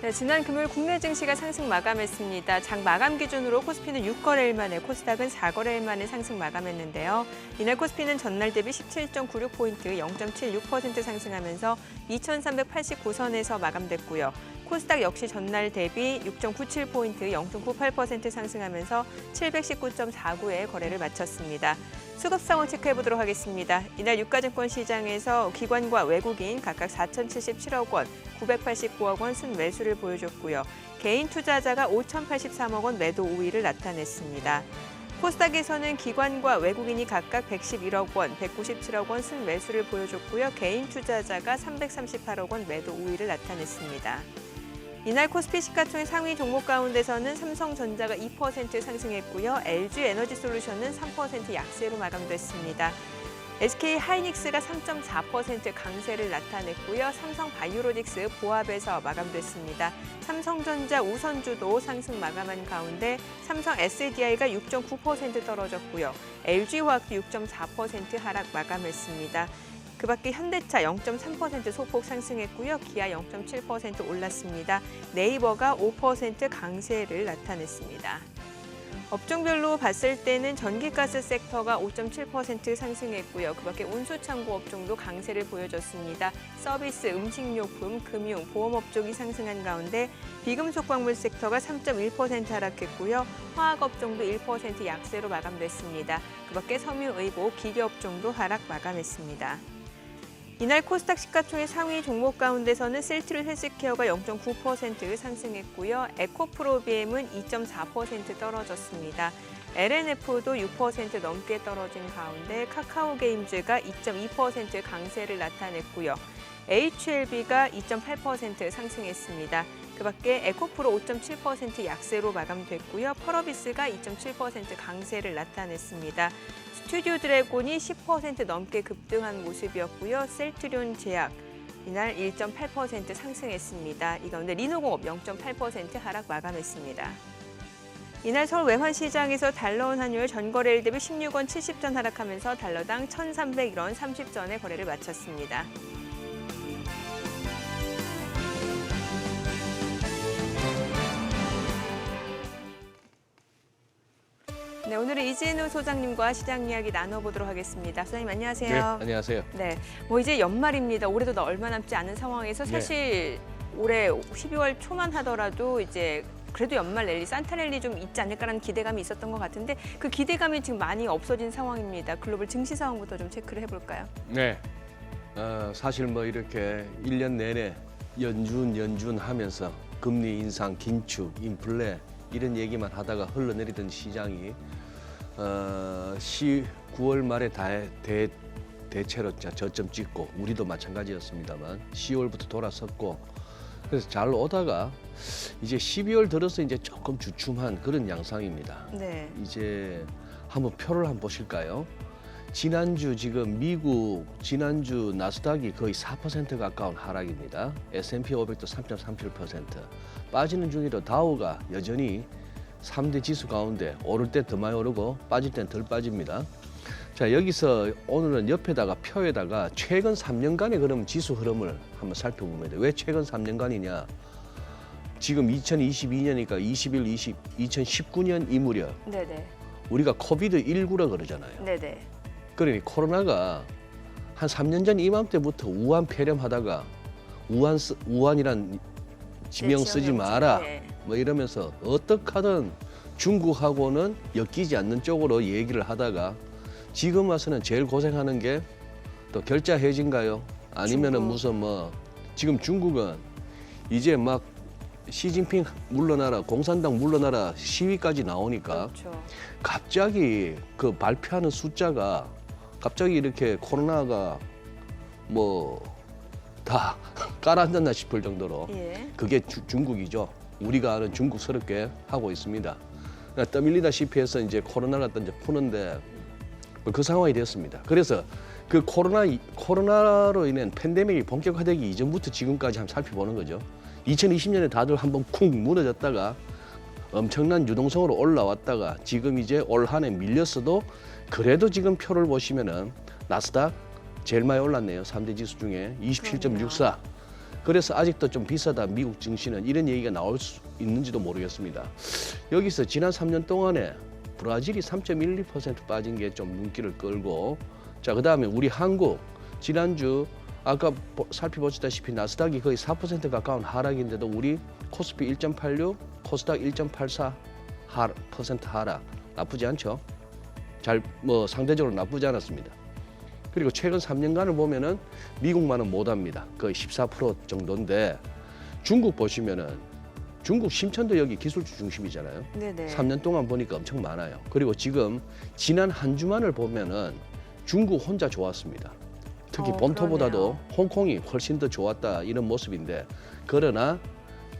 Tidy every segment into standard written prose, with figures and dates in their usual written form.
네, 지난 금요일 국내 증시가 상승 마감했습니다. 장 마감 기준으로 코스피는 6거래일 만에, 코스닥은 4거래일 만에 상승 마감했는데요. 이날 코스피는 전날 대비 17.96포인트, 0.76% 상승하면서 2,389선에서 마감됐고요. 코스닥 역시 전날 대비 6.97포인트, 0.98% 상승하면서 719.49에 거래를 마쳤습니다. 수급 상황 체크해보도록 하겠습니다. 이날 유가증권 시장에서 기관과 외국인 각각 4,077억 원, 989억 원 순매수를 보여줬고요. 개인 투자자가 5,083억 원 매도 우위를 나타냈습니다. 코스닥에서는 기관과 외국인이 각각 111억 원, 197억 원 순매수를 보여줬고요. 개인 투자자가 338억 원 매도 우위를 나타냈습니다. 이날 코스피 시가총액 상위 종목 가운데서는 삼성전자가 2% 상승했고요. LG에너지솔루션은 3% 약세로 마감됐습니다. SK하이닉스가 3.4% 강세를 나타냈고요. 삼성바이오로직스 보합에서 마감됐습니다. 삼성전자 우선주도 상승 마감한 가운데 삼성 SDI가 6.9% 떨어졌고요. LG화학도 6.4% 하락 마감했습니다. 그 밖에 현대차 0.3% 소폭 상승했고요. 기아 0.7% 올랐습니다. 네이버가 5% 강세를 나타냈습니다. 업종별로 봤을 때는 전기가스 섹터가 5.7% 상승했고요. 그 밖에 운수창고 업종도 강세를 보여줬습니다. 서비스, 음식료품, 금융, 보험업종이 상승한 가운데 비금속 광물 섹터가 3.1% 하락했고요. 화학업종도 1% 약세로 마감됐습니다. 그 밖에 섬유의복, 기계업종도 하락 마감했습니다. 이날 코스닥 시가총액 상위 종목 가운데서는 셀트리 헬스케어가 0.9% 상승했고요. 에코프로비엠은 2.4% 떨어졌습니다. LNF도 6% 넘게 떨어진 가운데 카카오게임즈가 2.2% 강세를 나타냈고요. HLB가 2.8% 상승했습니다. 그 밖에 에코프로 5.7% 약세로 마감됐고요. 펄어비스가 2.7% 강세를 나타냈습니다. 스튜디오 드래곤이 10% 넘게 급등한 모습이었고요. 셀트리온 제약 이날 1.8% 상승했습니다. 이 가운데 리노공업 0.8% 하락 마감했습니다. 이날 서울 외환시장에서 달러원 환율 전거래일 대비 16원 70전 하락하면서 달러당 1,301원 30전에 거래를 마쳤습니다. 네, 오늘은 이진우 소장님과 시장 이야기 나눠보도록 하겠습니다. 소장님 안녕하세요. 네, 안녕하세요. 네, 뭐 이제 연말입니다. 올해도 얼마 남지 않은 상황에서 사실 올해 12월 초만 하더라도 이제 그래도 연말 랠리, 산타 랠리 좀 있지 않을까라는 기대감이 있었던 것 같은데 그 기대감이 지금 많이 없어진 상황입니다. 글로벌 증시 상황부터 좀 체크를 해볼까요? 네, 사실 뭐 이렇게 1년 내내 연준하면서 금리 인상, 긴축, 인플레 이런 얘기만 하다가 흘러내리던 시장이 9월 말에 대체로 저점 찍고 우리도 마찬가지였습니다만 10월부터 돌아섰고 그래서 잘 오다가 이제 12월 들어서 이제 조금 주춤한 그런 양상입니다. 네. 이제 한번 표를 한번 보실까요? 지난주 지금 미국 지난주 나스닥이 거의 4% 가까운 하락입니다. S&P 500도 3.37%. 빠지는 중에도 다우가 여전히 3대 지수 가운데 오를 때 더 많이 오르고 빠질 땐 덜 빠집니다. 자, 여기서 오늘은 옆에다가 표에다가 최근 3년간의 그럼 지수 흐름을 한번 살펴보면 돼요. 왜 최근 3년간이냐? 지금 2022년이니까 2019년 이 무렵 네네. 우리가 코비드19라 그러잖아요. 네네. 그러니 코로나가 한 3년 전 이맘때부터 우한 폐렴하다가 우한이란 지명 쓰지 마라 뭐 이러면서 어떻게 하든 중국하고는 엮이지 않는 쪽으로 얘기를 하다가 지금 와서는 제일 고생하는 게 또 결자 해지인가요? 아니면은 무슨 뭐 지금 중국은 이제 막 시진핑 물러나라, 공산당 물러나라 시위까지 나오니까 그렇죠. 갑자기 그 발표하는 숫자가 갑자기 이렇게 코로나가 뭐 다 깔아앉았나 싶을 정도로 그게 중국이죠. 우리가 아는 중국스럽게 하고 있습니다. 떠밀리다시피 해서 이제 코로나가 이제 푸는데 그 상황이 됐습니다. 그래서 그 코로나로 인한 팬데믹이 본격화되기 이전부터 지금까지 한번 살펴보는 거죠. 2020년에 다들 한번 쿵 무너졌다가 엄청난 유동성으로 올라왔다가 지금 이제 올 한 해 밀렸어도 그래도 지금 표를 보시면은 나스닥 제일 많이 올랐네요. 3대 지수 중에 27.64. 그래서 아직도 좀 비싸다 미국 증시는 이런 얘기가 나올 수 있는지도 모르겠습니다. 여기서 지난 3년 동안에 브라질이 3.12% 빠진 게 좀 눈길을 끌고 자 그다음에 우리 한국 지난주 아까 살펴보시다시피 나스닥이 거의 4% 가까운 하락인데도 우리 코스피 1.86, 코스닥 1.84% 하락 나쁘지 않죠? 잘 뭐 상대적으로 나쁘지 않았습니다. 그리고 최근 3년간을 보면은 미국만은 못합니다. 거의 14% 정도인데 중국 보시면은 중국 심천도 여기 기술주 중심이잖아요. 네네. 3년 동안 보니까 엄청 많아요. 그리고 지금 지난 한 주만을 보면은 중국 혼자 좋았습니다. 특히 본토보다도 그러네요. 홍콩이 훨씬 더 좋았다 이런 모습인데 그러나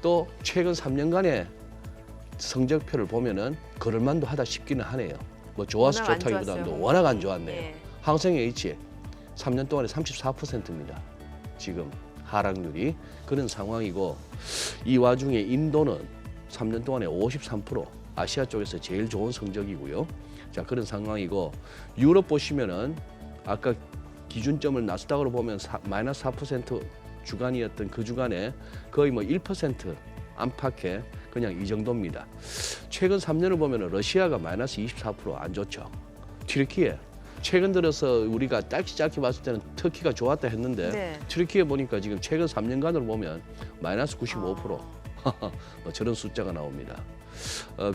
또 최근 3년간의 성적표를 보면은 그럴만도 하다 싶기는 하네요. 뭐 좋아서 워낙 안 좋다기보다도 좋았어요, 워낙 안 홍콩이. 좋았네요. 예. 항생 H 3년 동안에 34%입니다. 지금 하락률이 그런 상황이고 이 와중에 인도는 3년 동안에 53% 아시아 쪽에서 제일 좋은 성적이고요. 자 그런 상황이고 유럽 보시면은 아까 기준점을 나스닥으로 보면 마이너스 4% 주간이었던 그 주간에 거의 뭐 1% 안팎에 그냥 이 정도입니다. 최근 3년을 보면 러시아가 마이너스 24%안 좋죠. 튀르키예 최근 들어서 우리가 짧게 봤을 때는 터키가 좋았다 했는데 네. 튀르키예 보니까 지금 최근 3년간으로 보면 마이너스 95%. 뭐 저런 숫자가 나옵니다.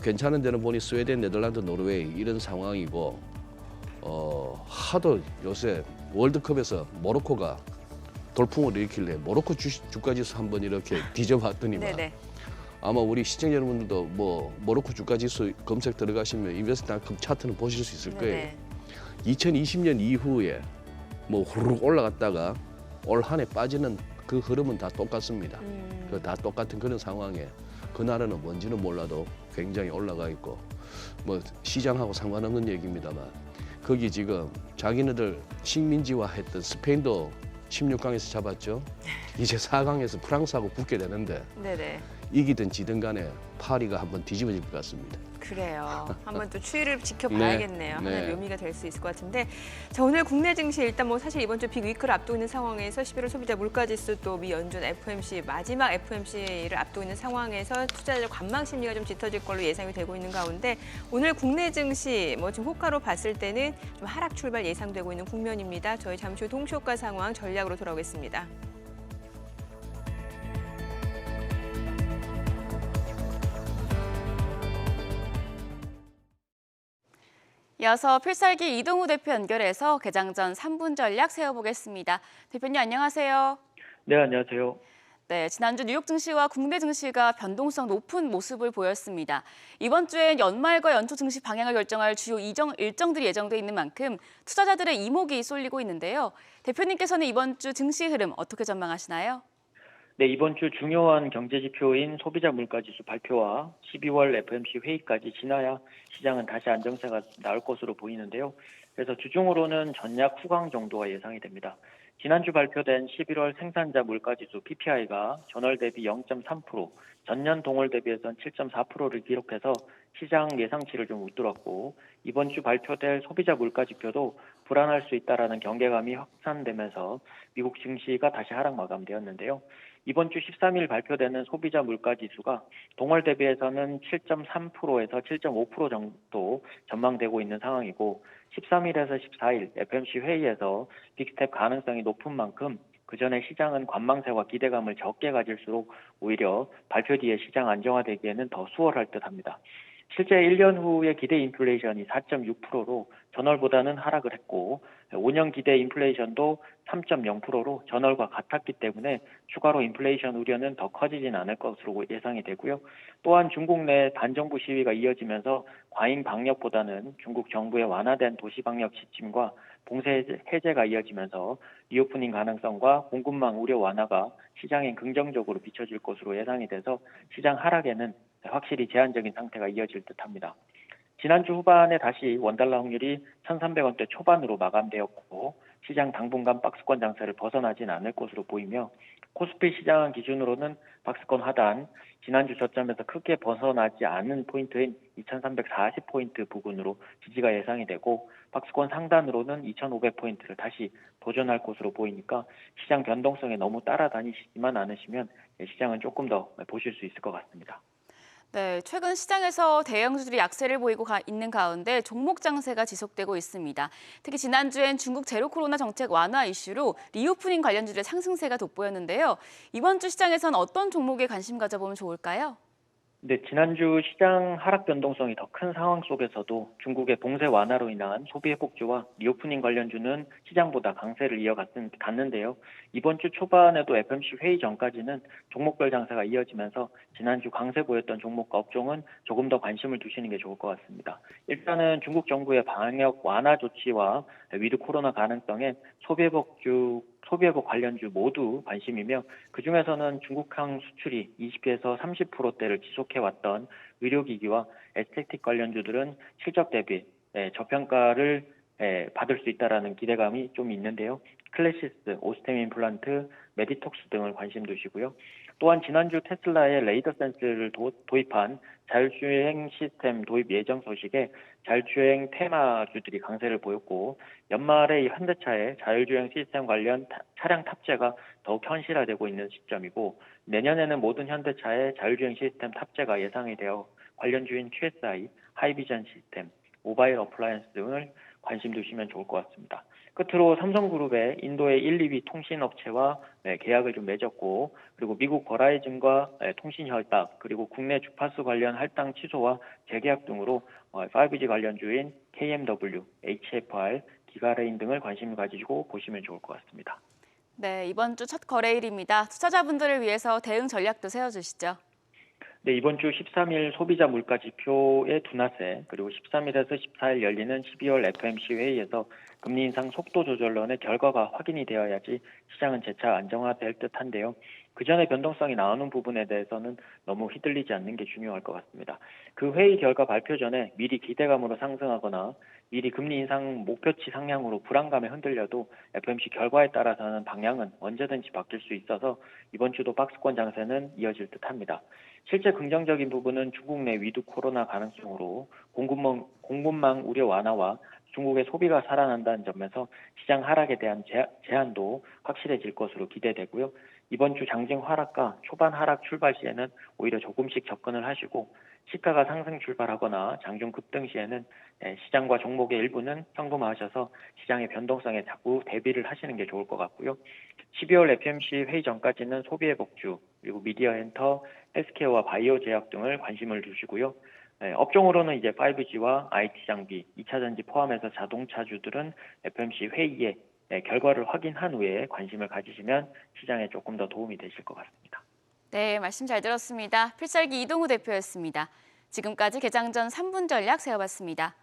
괜찮은 데는 보니 스웨덴, 네덜란드, 노르웨이 이런 상황이고 하도 요새 월드컵에서 모로코가 돌풍을 일으킬래 모로코 주가지수 한번 이렇게 뒤져봤더니만 네네. 아마 우리 시청자 여러분들도 뭐 모로코 주가지수 검색 들어가시면 인베스트닷컴 차트는 보실 수 있을 거예요. 네네. 2020년 이후에 뭐 후루룩 올라갔다가 올 한 해 빠지는 그 흐름은 다 똑같습니다. 다 똑같은 그런 상황에 그 나라는 뭔지는 몰라도 굉장히 올라가 있고 뭐 시장하고 상관없는 얘기입니다만 거기 지금 자기네들 식민지화했던 스페인도 16강에서 잡았죠. 이제 4강에서 프랑스하고 붙게 되는데 네네. 이기든 지든 간에 파리가 한번 뒤집어질 것 같습니다. 그래요. 한번 또 추이를 지켜봐야겠네요. 네. 하나의 묘미가 될 수 있을 것 같은데 자 오늘 국내 증시 일단 뭐 사실 이번 주 빅위크를 앞두고 있는 상황에서 11월 소비자 물가지수 또 미 연준 FOMC 마지막 FOMC를 앞두고 있는 상황에서 투자자들 관망 심리가 좀 짙어질 걸로 예상이 되고 있는 가운데 오늘 국내 증시 뭐 지금 호가로 봤을 때는 좀 하락 출발 예상되고 있는 국면입니다. 저희 잠시 후 동시효과 상황 전략으로 돌아오겠습니다. 이어서 필살기 이동우 대표 연결해서 개장 전 3분 전략 세워보겠습니다. 대표님 안녕하세요. 네, 안녕하세요. 네, 지난주 뉴욕 증시와 국내 증시가 변동성 높은 모습을 보였습니다. 이번 주엔 연말과 연초 증시 방향을 결정할 주요 일정들이 예정돼 있는 만큼 투자자들의 이목이 쏠리고 있는데요. 대표님께서는 이번 주 증시 흐름 어떻게 전망하시나요? 네, 이번 주 중요한 경제 지표인 소비자 물가지수 발표와 12월 FOMC 회의까지 지나야 시장은 다시 안정세가 나올 것으로 보이는데요. 그래서 주중으로는 전약 후강 정도가 예상이 됩니다. 지난주 발표된 11월 생산자 물가지수 PPI가 전월 대비 0.3%, 전년 동월 대비해서는 7.4%를 기록해서 시장 예상치를 좀 웃돌았고 이번 주 발표될 소비자 물가 지표도 불안할 수 있다라는 경계감이 확산되면서 미국 증시가 다시 하락 마감되었는데요. 이번 주 13일 발표되는 소비자 물가 지수가 동월 대비해서는 7.3%에서 7.5% 정도 전망되고 있는 상황이고 13일에서 14일 FOMC 회의에서 빅스텝 가능성이 높은 만큼 그 전에 시장은 관망세와 기대감을 적게 가질수록 오히려 발표 뒤에 시장 안정화되기에는 더 수월할 듯합니다. 실제 1년 후의 기대 인플레이션이 4.6%로 전월보다는 하락을 했고 5년 기대 인플레이션도 3.0%로 전월과 같았기 때문에 추가로 인플레이션 우려는 더 커지진 않을 것으로 예상이 되고요. 또한 중국 내 반정부 시위가 이어지면서 과잉 방역보다는 중국 정부의 완화된 도시방역 지침과 봉쇄 해제가 이어지면서 리오프닝 가능성과 공급망 우려 완화가 시장에 긍정적으로 비춰질 것으로 예상이 돼서 시장 하락에는 확실히 제한적인 상태가 이어질 듯합니다. 지난주 후반에 다시 원달러 환율이 1,300원대 초반으로 마감되었고 시장 당분간 박스권 장세를 벗어나진 않을 것으로 보이며 코스피 시장 기준으로는 박스권 하단, 지난주 저점에서 크게 벗어나지 않은 포인트인 2340포인트 부근으로 지지가 예상이 되고 박스권 상단으로는 2500포인트를 다시 도전할 것으로 보이니까 시장 변동성에 너무 따라다니시지만 않으시면 시장은 조금 더 보실 수 있을 것 같습니다. 네, 최근 시장에서 대형주들이 약세를 보이고 있는 가운데 종목 장세가 지속되고 있습니다. 특히 지난주엔 중국 제로 코로나 정책 완화 이슈로 리오프닝 관련주들의 상승세가 돋보였는데요. 이번 주 시장에선 어떤 종목에 관심 가져보면 좋을까요? 네, 지난주 시장 하락 변동성이 더 큰 상황 속에서도 중국의 봉쇄 완화로 인한 소비 회복주와 리오프닝 관련주는 시장보다 강세를 이어갔는데요. 이번 주 초반에도 FOMC 회의 전까지는 종목별 장세가 이어지면서 지난주 강세 보였던 종목과 업종은 조금 더 관심을 두시는 게 좋을 것 같습니다. 일단은 중국 정부의 방역 완화 조치와 위드 코로나 가능성에 소비 회복 관련주 모두 관심이며 그중에서는 중국항 수출이 20에서 30%대를 지속해왔던 의료기기와 에스테틱 관련주들은 실적 대비 저평가를 받을 수 있다라는 기대감이 좀 있는데요. 클래시스, 오스템 임플란트, 메디톡스 등을 관심 두시고요. 또한 지난주 테슬라의 레이더 센스를 도입한 자율주행 시스템 도입 예정 소식에 자율주행 테마주들이 강세를 보였고 연말에 현대차의 자율주행 시스템 관련 차량 탑재가 더욱 현실화되고 있는 시점이고 내년에는 모든 현대차의 자율주행 시스템 탑재가 예상이 되어 관련주인 QSI, 하이비전 시스템, 모바일 어플라이언스 등을 관심 두시면 좋을 것 같습니다. 끝으로 삼성그룹의 인도의 1, 2위 통신업체와 계약을 좀 맺었고 그리고 미국 버라이즌과 통신 협약 그리고 국내 주파수 관련 할당 취소와 재계약 등으로 5G 관련주인 KMW, HFR, 기가레인 등을 관심을 가지고 보시면 좋을 것 같습니다. 네, 이번 주 첫 거래일입니다. 투자자분들을 위해서 대응 전략도 세워주시죠. 네, 이번 주 13일 소비자 물가 지표의 둔화세 그리고 13일에서 14일 열리는 12월 FOMC 회의에서 금리 인상 속도 조절론의 결과가 확인이 되어야지 시장은 재차 안정화될 듯한데요. 그 전에 변동성이 나오는 부분에 대해서는 너무 휘둘리지 않는 게 중요할 것 같습니다. 그 회의 결과 발표 전에 미리 기대감으로 상승하거나 미리 금리 인상 목표치 상향으로 불안감에 흔들려도 FOMC 결과에 따라서는 방향은 언제든지 바뀔 수 있어서 이번 주도 박스권 장세는 이어질 듯합니다. 실제 긍정적인 부분은 중국 내 위드 코로나 가능성으로 공급망 우려 완화와 중국의 소비가 살아난다는 점에서 시장 하락에 대한 제한도 확실해질 것으로 기대되고요. 이번 주 장중 하락과 초반 하락 출발 시에는 오히려 조금씩 접근을 하시고 시가가 상승 출발하거나 장중 급등 시에는 시장과 종목의 일부는 현금화하셔서 시장의 변동성에 자꾸 대비를 하시는 게 좋을 것 같고요. 12월 FOMC 회의 전까지는 소비 회복주 그리고 미디어 엔터, 헬스케어와 바이오 제약 등을 관심을 두시고요. 업종으로는 이제 5G와 IT 장비, 2차 전지 포함해서 자동차주들은 FOMC 회의에 결과를 확인한 후에 관심을 가지시면 시장에 조금 더 도움이 되실 것 같습니다. 네, 말씀 잘 들었습니다. 필살기 이동우 대표였습니다. 지금까지 개장 전 3분 전략 세워봤습니다.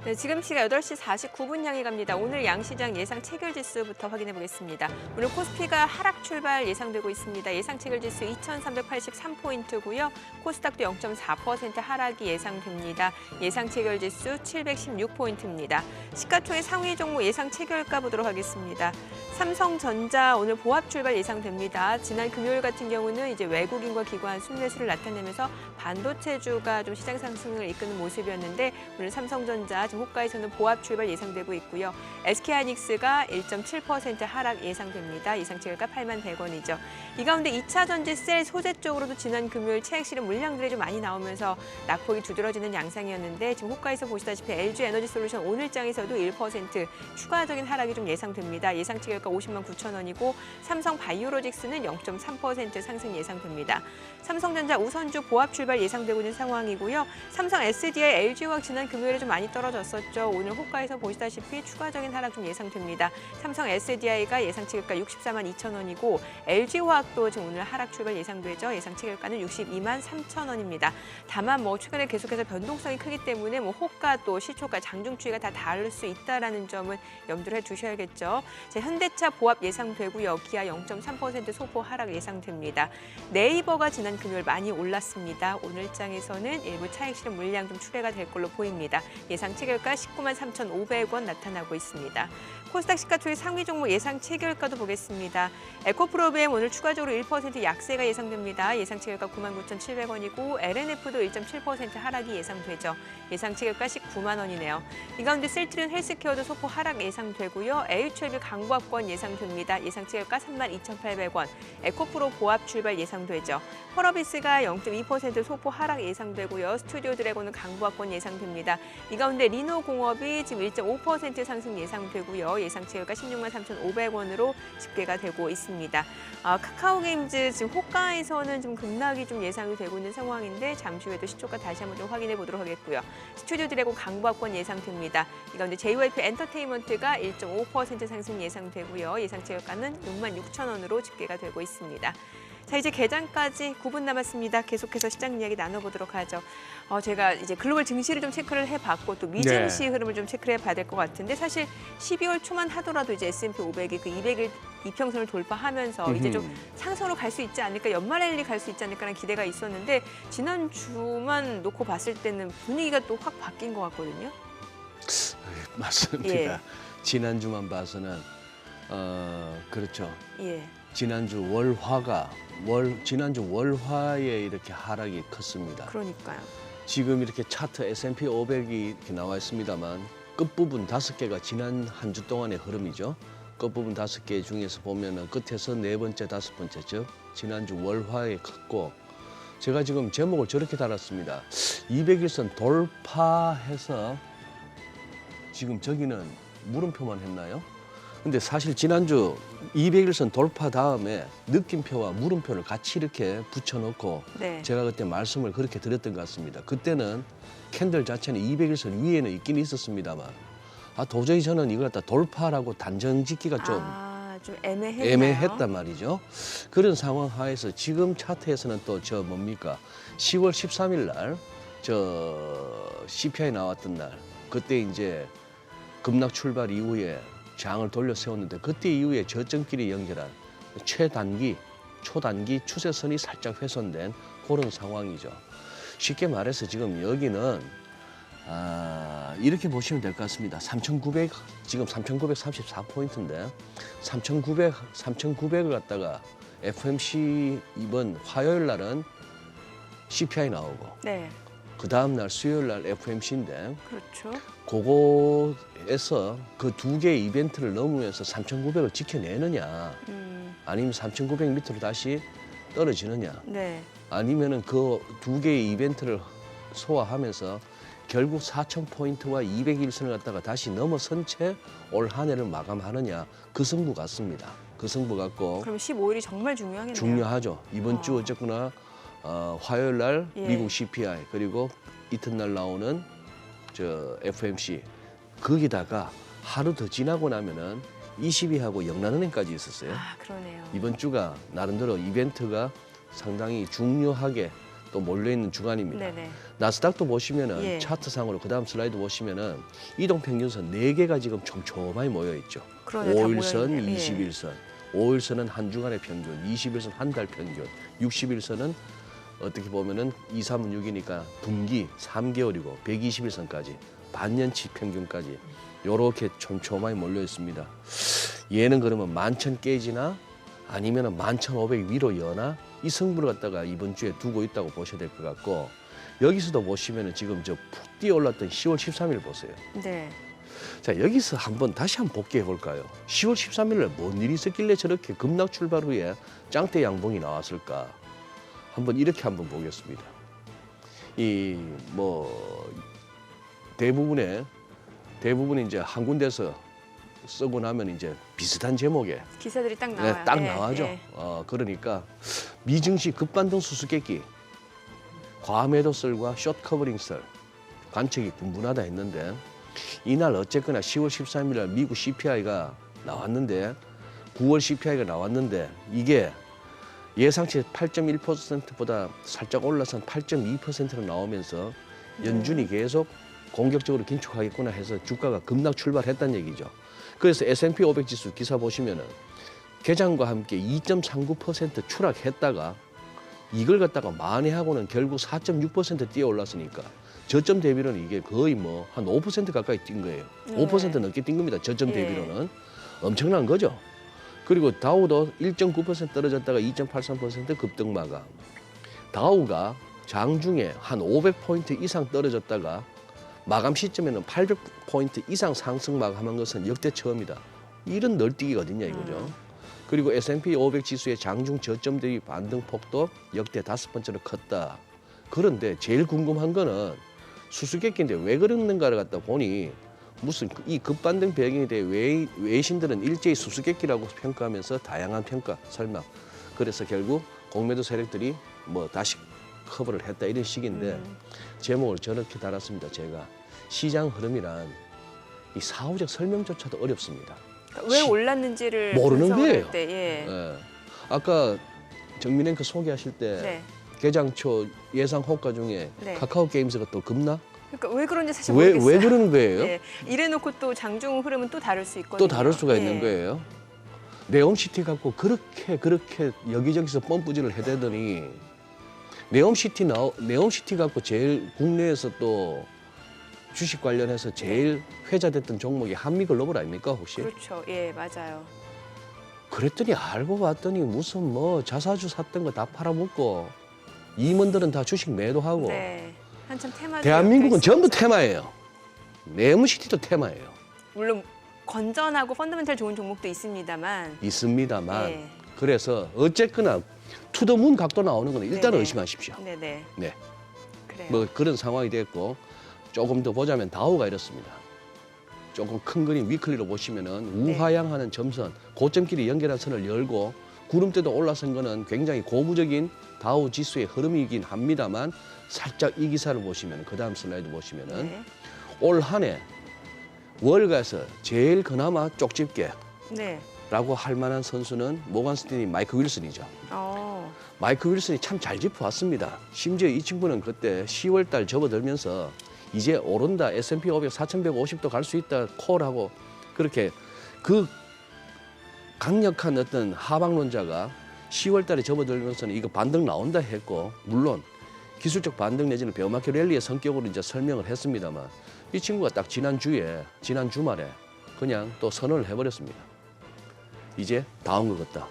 네, 지금 시각 8시 49분 향해 갑니다. 오늘 양시장 예상 체결지수부터 확인해 보겠습니다. 오늘 코스피가 하락 출발 예상되고 있습니다. 예상 체결지수 2,383포인트고요. 코스닥도 0.4% 하락이 예상됩니다. 예상 체결지수 716포인트입니다. 시가총액 상위 종목 예상 체결가 보도록 하겠습니다. 삼성전자 오늘 보합 출발 예상됩니다. 지난 금요일 같은 경우는 이제 외국인과 기관 순매수를 나타내면서 반도체주가 좀 시장 상승을 이끄는 모습이었는데 오늘 삼성전자 지금 호가에서는 보합 출발 예상되고 있고요. SK하이닉스가 1.7% 하락 예상됩니다. 예상 체결가 81,100원이죠. 이 가운데 2차 전지 셀 소재 쪽으로도 지난 금요일 체액 실현 물량들이 좀 많이 나오면서 낙폭이 두드러지는 양상이었는데 지금 호가에서 보시다시피 LG에너지솔루션 오늘장에서도 1% 추가적인 하락이 좀 예상됩니다. 예상 체결가 509,000원이고 삼성바이오로직스는 0.3% 상승 예상됩니다. 삼성전자 우선주 보합 출발 예상되고 있는 상황이고요. 삼성 SDI, LG화학 지난 금요일에 좀 많이 떨어졌었죠. 오늘 호가에서 보시다시피 추가적인 하락 좀 예상됩니다. 삼성 SDI가 예상 체결가 642,000원이고 LG화학도 지금 오늘 하락 출발 예상되죠. 예상 체결가는 623,000원입니다. 다만 최근에 계속해서 변동성이 크기 때문에 호가 또 시초가 장중 추이가 다 다를 수 있다라는 점은 염두를 해두셔야겠죠. 현대 회차 보합 예상되고요. 기아 0.3% 소폭 하락 예상됩니다. 네이버가 지난 금요일 많이 올랐습니다. 오늘 장에서는 일부 차익 실현 물량 좀 출회가 될 걸로 보입니다. 예상 체결가 19만 3,500원 나타나고 있습니다. 코스닥 시가총액 상위 종목 예상 체결가도 보겠습니다. 에코프로비엠 오늘 추가적으로 1% 약세가 예상됩니다. 예상 체결가 99,700원이고 LNF도 1.7% 하락이 예상되죠. 예상 체결가 19만 원이네요. 이 가운데 셀트리온 헬스케어도 소폭 하락 예상되고요. HLB 강보합권 예상됩니다. 예상 체결가 32,800원. 에코프로 보합 출발 예상되죠. 펄어비스가 0.2% 소폭 하락 예상되고요. 스튜디오 드래곤은 강보합권 예상됩니다. 이 가운데 리노공업이 지금 1.5% 상승 예상되고요. 예상 체결가 16만 3,500원으로 집계가 되고 있습니다. 카카오게임즈 지금 호가에서는 좀 급락이 좀 예상이 되고 있는 상황인데 잠시 후에도 시초가 다시 한번 좀 확인해 보도록 하겠고요. 스튜디오 드래곤 강보합권 예상됩니다. 이 가운데 JYP 엔터테인먼트가 1.5% 상승 예상되고요. 예상 체결가는 6만 6천 원으로 집계가 되고 있습니다. 자, 이제 개장까지 9분 남았습니다. 계속해서 시장 이야기 나눠보도록 하죠. 제가 이제 글로벌 증시를 좀 체크를 해봤고 또 미증시 흐름을 좀 체크를 해봐야 될 것 같은데 사실 12월 초만 하더라도 이제 S&P 500이 그 200일 이평선을 돌파하면서 이제 좀 상승으로 갈 수 있지 않을까, 연말 랠리 갈 수 있지 않을까라는 기대가 있었는데 지난 주만 놓고 봤을 때는 분위기가 또 확 바뀐 것 같거든요. 맞습니다. 예. 지난주만 봐서는 그렇죠. 예. 지난주 월화에 이렇게 하락이 컸습니다. 그러니까요. 지금 이렇게 차트 S&P 500이 이렇게 나와 있습니다만 끝부분 5개가 지난 한 주 동안의 흐름이죠. 끝부분 5개 중에서 보면은 끝에서 네 번째, 다섯 번째, 즉 지난주 월화에 컸고 제가 지금 제목을 저렇게 달았습니다. 200일선 돌파해서 지금 저기는 물음표만 했나요? 근데 사실 지난주 200일선 돌파 다음에 느낌표와 물음표를 같이 이렇게 붙여놓고 네. 제가 그때 말씀을 그렇게 드렸던 것 같습니다. 그때는 캔들 자체는 200일선 위에는 있긴 있었습니다만 도저히 저는 이걸 갖다 돌파라고 단정 짓기가 좀 애매했나요? 애매했단 말이죠. 그런 상황 하에서 지금 차트에서는 또 10월 13일 날 CPI 나왔던 날 그때 이제 급락 출발 이후에 장을 돌려 세웠는데 그때 이후에 저점끼리 연결한 초단기 추세선이 살짝 훼손된 그런 상황이죠. 쉽게 말해서 지금 여기는 이렇게 보시면 될 것 같습니다. 3,900 지금 3,934포인트인데 3,900을 갖다가 FOMC 이번 화요일 날은 CPI 나오고 네. 그 다음 날 수요일 날 FOMC인데 그렇죠. 그거에서 그 두 개의 이벤트를 넘으면서 3,900을 지켜내느냐 아니면 3,900 밑으로 다시 떨어지느냐 네. 아니면은 그 두 개의 이벤트를 소화하면서 결국 4,000포인트와 200일선을 갖다가 다시 넘어선 채 올 한 해를 마감하느냐 그 승부 같습니다. 그 승부 같고 그럼 15일이 정말 중요하겠네요. 중요하죠. 이번 주 어쨌거나 화요일 날 예. 미국 CPI 그리고 이튿날 나오는 FOMC 거기다가 하루 더 지나고 나면은 22하고 영란은행까지 있었어요. 그러네요. 이번 주가 나름대로 이벤트가 상당히 중요하게 또 몰려있는 주간입니다. 네네. 나스닥도 보시면은 예. 차트상으로 그다음 슬라이드 보시면은 이동평균선 4개가 지금 촘촘하게 모여 있죠. 그러네, 다 5일선, 모여있네. 21선. 5일선은 한 주간의 평균, 21선 한 달 평균, 60일선은 어떻게 보면은 2, 3은 6이니까 분기 3개월이고 120일선까지 반년치 평균까지 요렇게 촘촘하게 몰려 있습니다. 얘는 그러면 11,000 깨지나 아니면은 11,500 위로 여나 이 승부를 갖다가 이번 주에 두고 있다고 보셔야 될 것 같고 여기서도 보시면은 지금 푹 뛰어올랐던 10월 13일 보세요. 네. 자 여기서 다시 한번 복귀해 볼까요? 10월 13일 날 뭔 일이 있었길래 저렇게 급락 출발 후에 짱대 양봉이 나왔을까? 이렇게 한번 보겠습니다. 대부분의 이제 한 군데서 쓰고 나면 이제 비슷한 제목의 기사들이 딱 나와요. 네, 딱 나와죠. 그러니까 미증시 급반등 수수께끼, 과매도설과 숏 커버링설 관측이 분분하다 했는데 이날 어쨌거나 10월 13일 날 미국 CPI가 나왔는데 9월 CPI가 나왔는데 이게 예상치 8.1%보다 살짝 올라선 8.2%로 나오면서 연준이 계속 공격적으로 긴축하겠구나 해서 주가가 급락 출발했다는 얘기죠. 그래서 S&P 500 지수 기사 보시면은 개장과 함께 2.39% 추락했다가 이걸 갖다가 만회하고는 결국 4.6% 뛰어 올랐으니까 저점 대비로는 이게 거의 뭐 한 5% 가까이 뛴 거예요. 5% 넘게 뛴 겁니다. 저점 대비로는. 엄청난 거죠. 그리고 다우도 1.9% 떨어졌다가 2.83% 급등 마감. 다우가 장중에 한 500포인트 이상 떨어졌다가 마감 시점에는 800포인트 이상 상승 마감한 것은 역대 처음이다. 이런 널뛰기가 어딨냐 이거죠. 그리고 S&P 500 지수의 장중 저점 대비 반등 폭도 역대 5번째로 컸다. 그런데 제일 궁금한 거는 수수께끼인데 왜 그러는가를 갖다 보니 무슨 이 급반등 배경에 대해 외신들은 일제히 수수께끼라고 평가하면서 다양한 평가, 설명. 그래서 결국 공매도 세력들이 뭐 다시 커버를 했다 이런 식인데 제목을 저렇게 달았습니다. 제가 시장 흐름이란 이 사후적 설명조차도 어렵습니다. 왜 올랐는지를 모르는 분석을 거예요. 할 때, 예. 예. 아까 정민앵커 소개하실 때 네. 개장초 예상 호가 중에 네. 카카오 게임즈가 또 급나? 그러니까 왜 그런지 사실 왜 모르겠어요. 그러는 거예요? 예. 이래놓고 또 장중 흐름은 또 다를 수 있거든요. 또 다를 수가 예. 있는 거예요. 네옴시티 갖고 그렇게 여기저기서 펌프질을 해대더니 네옴시티 갖고 제일 국내에서 또 주식 관련해서 제일 회자됐던 종목이 한미글로벌 아닙니까 혹시? 그렇죠. 예, 맞아요. 그랬더니 알고 봤더니 무슨 뭐 자사주 샀던 거 다 팔아먹고 임원들은 다 주식 매도하고 네. 한참 테마주 대한민국은 옆에 전부 있었죠. 테마예요. 네옴시티도 테마예요. 물론 건전하고 펀더멘탈 좋은 종목도 있습니다만. 있습니다만 예. 그래서 어쨌거나 투더문 각도 나오는 거는 일단은 네네. 의심하십시오. 네네. 네, 그래요. 뭐 그런 상황이 됐고 조금 더 보자면 다우가 이렇습니다. 조금 큰 그림 위클리로 보시면은 네. 우하향하는 점선, 고점끼리 연결한 선을 열고 구름대도 올라선 거는 굉장히 고무적인 다우 지수의 흐름이긴 합니다만 살짝 이 기사를 보시면 그 다음 슬라이드 보시면은 네. 올 한 해 월가에서 제일 그나마 쪽집게라고 네. 할 만한 선수는 모건 스탠리 마이크 윌슨이죠. 마이크 윌슨이 참 잘 짚어왔습니다. 심지어 이 친구는 그때 10월 달 접어들면서 이제 오른다. S&P 500 4,150도 갈 수 있다. 콜하고 그렇게 그 강력한 어떤 하방론자가 10월 달에 접어들면서는 이거 반등 나온다 했고 물론 기술적 반등 내지는 베어마켓 랠리의 성격으로 이제 설명을 했습니다만 이 친구가 딱 지난 주말에 그냥 또 선언을 해버렸습니다. 이제 다운 것 같다.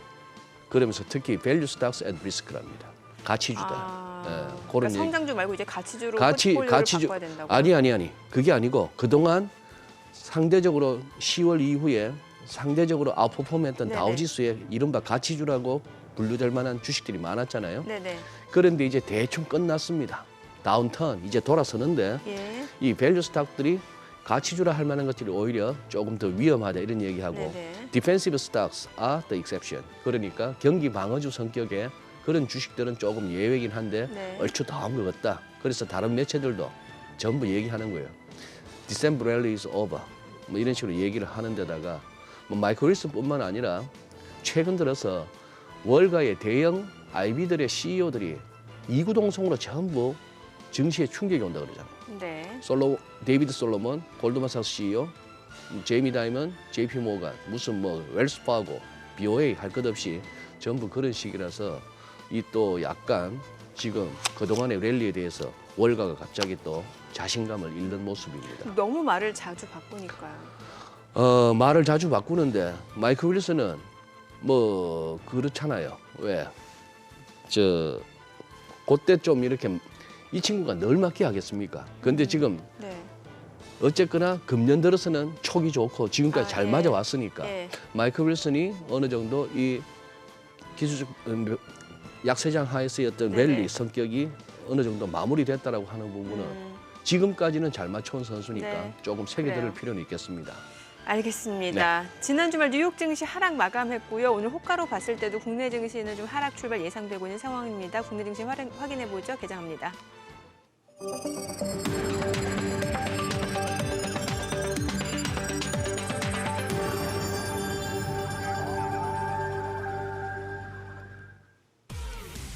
그러면서 특히 밸류 스탁스 앤 리스크랍니다. 가치주다. 예, 그러니까 성장주 말고 이제 가치주로 포트폴리오를 바꿔야 된다고. 아니. 그게 아니고 그동안 상대적으로 10월 이후에 상대적으로 아웃퍼폼했던 네네. 다우지수의 이른바 가치주라고 분류될 만한 주식들이 많았잖아요. 네네. 그런데 이제 대충 끝났습니다. 다운턴 이제 돌아서는데 예. 이 밸류 스탁들이 가치주라 할 만한 것들이 오히려 조금 더 위험하다 이런 얘기하고 네네. 디펜시브 스탁스 are the exception. 그러니까 경기 방어주 성격의 그런 주식들은 조금 예외긴 한데 네. 얼추 다운 것 같다. 그래서 다른 매체들도 전부 얘기하는 거예요. December rally is over. 뭐 이런 식으로 얘기를 하는 데다가 뭐 마이클 윌슨뿐만 아니라 최근 들어서 월가의 대형 IB들의 CEO들이 이구동성으로 전부 증시에 충격이 온다 그러잖아요. 네. 데이비드 솔로몬, 골드만삭스 CEO, 제이미 다이먼, JP 모간, 무슨 뭐 웰스파고, BOA 할 것 없이 전부 그런 식이라서 이 또 약간 지금 그동안의 랠리에 대해서 월가가 갑자기 또 자신감을 잃는 모습입니다. 너무 말을 자주 바꾸니까요. 말을 자주 바꾸는데 마이클 윌슨은 뭐 그렇잖아요. 왜? 그때 좀 이렇게 이 친구가 늘 맞게 하겠습니까? 근데 지금 네. 어쨌거나 금년 들어서는 촉이 좋고 지금까지 잘 예. 맞아왔으니까 예. 마이클 윌슨이 어느 정도 이 기술적 약세장 하에서의 어떤 네네. 랠리 성격이 어느 정도 마무리됐다라고 하는 부분은 지금까지는 잘 맞춰온 선수니까 네. 조금 새겨들을 그래요. 필요는 있겠습니다. 알겠습니다. 지난 주말 뉴욕 증시 하락 마감했고요. 오늘 호가로 봤을 때도 국내 증시는 좀 하락 출발 예상되고 있는 상황입니다. 국내 증시 확인해 보죠. 개장합니다.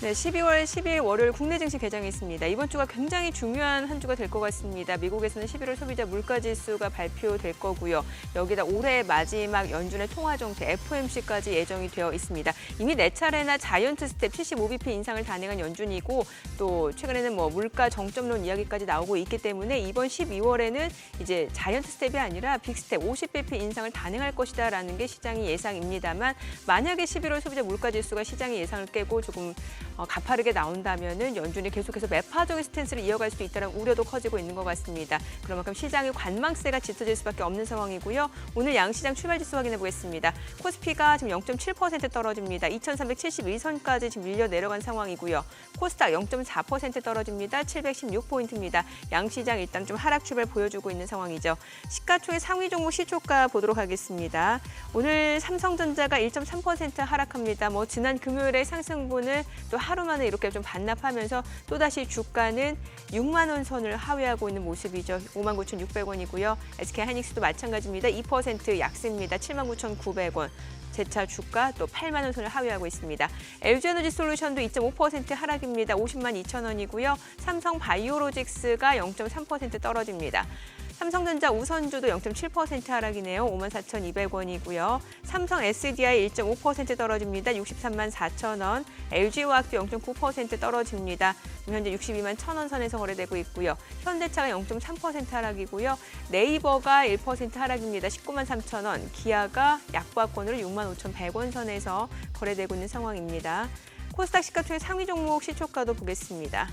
네, 12월 12일 월요일 국내 증시 개장이 있습니다. 이번 주가 굉장히 중요한 한 주가 될 것 같습니다. 미국에서는 11월 소비자 물가지수가 발표될 거고요. 여기다 올해 마지막 연준의 통화 정책 FOMC까지 예정이 되어 있습니다. 이미 4차례나 자이언트 스텝 75bp 인상을 단행한 연준이고 또 최근에는 뭐 물가 정점론 이야기까지 나오고 있기 때문에 이번 12월에는 이제 자이언트 스텝이 아니라 빅스텝 50bp 인상을 단행할 것이다라는 게 시장의 예상입니다만 만약에 11월 소비자 물가지수가 시장의 예상을 깨고 조금 가파르게 나온다면은 연준이 계속해서 매파적인 스탠스를 이어갈 수 있다는 우려도 커지고 있는 것 같습니다. 그만큼 시장의 관망세가 짙어질 수밖에 없는 상황이고요. 오늘 양시장 출발지수 확인해 보겠습니다. 코스피가 지금 0.7% 떨어집니다. 2,372선까지 지금 밀려 내려간 상황이고요. 코스닥 0.4% 떨어집니다. 716포인트입니다. 양시장 일단 좀 하락 출발 보여주고 있는 상황이죠. 시가총액 상위 종목 시초가 보도록 하겠습니다. 오늘 삼성전자가 1.3% 하락합니다. 뭐 지난 금요일에 상승분을 또 하루 만에 이렇게 좀 반납하면서 또다시 주가는 6만 원 선을 하회하고 있는 모습이죠. 59,600원이고요. SK하이닉스도 마찬가지입니다. 2% 약세입니다. 79,900원. 제차 주가 또 8만 원 선을 하회하고 있습니다. LG에너지솔루션도 2.5% 하락입니다. 50만 2천 원이고요. 삼성바이오로직스가 0.3% 떨어집니다. 삼성전자 우선주도 0.7% 하락이네요. 54,200원이고요. 삼성 SDI 1.5% 떨어집니다. 63만 4천 원. LG화학도 0.9% 떨어집니다. 현재 62만 1천 원 선에서 거래되고 있고요. 현대차가 0.3% 하락이고요. 네이버가 1% 하락입니다. 19만 3천 원. 기아가 약보합권으로 6만 5,100원 선에서 거래되고 있는 상황입니다. 코스닥 시가총액 상위 종목 시초가도 보겠습니다.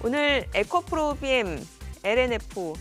오늘 에코프로비엠, LNF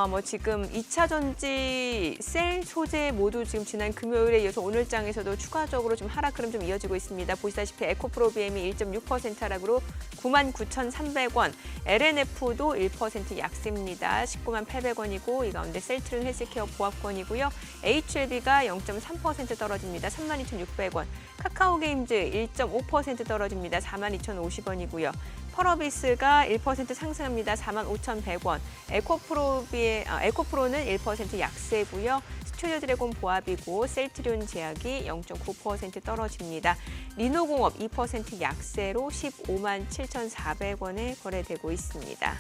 뭐 지금 2차 전지 셀 소재 모두 지금 지난 금요일에 이어서 오늘 장에서도 추가적으로 좀 하락 흐름 좀 이어지고 있습니다. 보시다시피 에코프로비엠이 1.6% 하락으로 99,300원, LNF도 1% 약세입니다. 198,800원이고 이 가운데 셀트론 헬스케어 보합권이고요. HLB가 0.3% 떨어집니다. 32,600원, 카카오게임즈 1.5% 떨어집니다. 42,050원이고요. 펄어비스가 1% 상승합니다. 45,100원. 에코프로는 1% 약세고요. 스튜디오 드래곤 보합이고 셀트리온 제약이 0.9% 떨어집니다. 리노공업 2% 약세로 15만 7,400원에 거래되고 있습니다.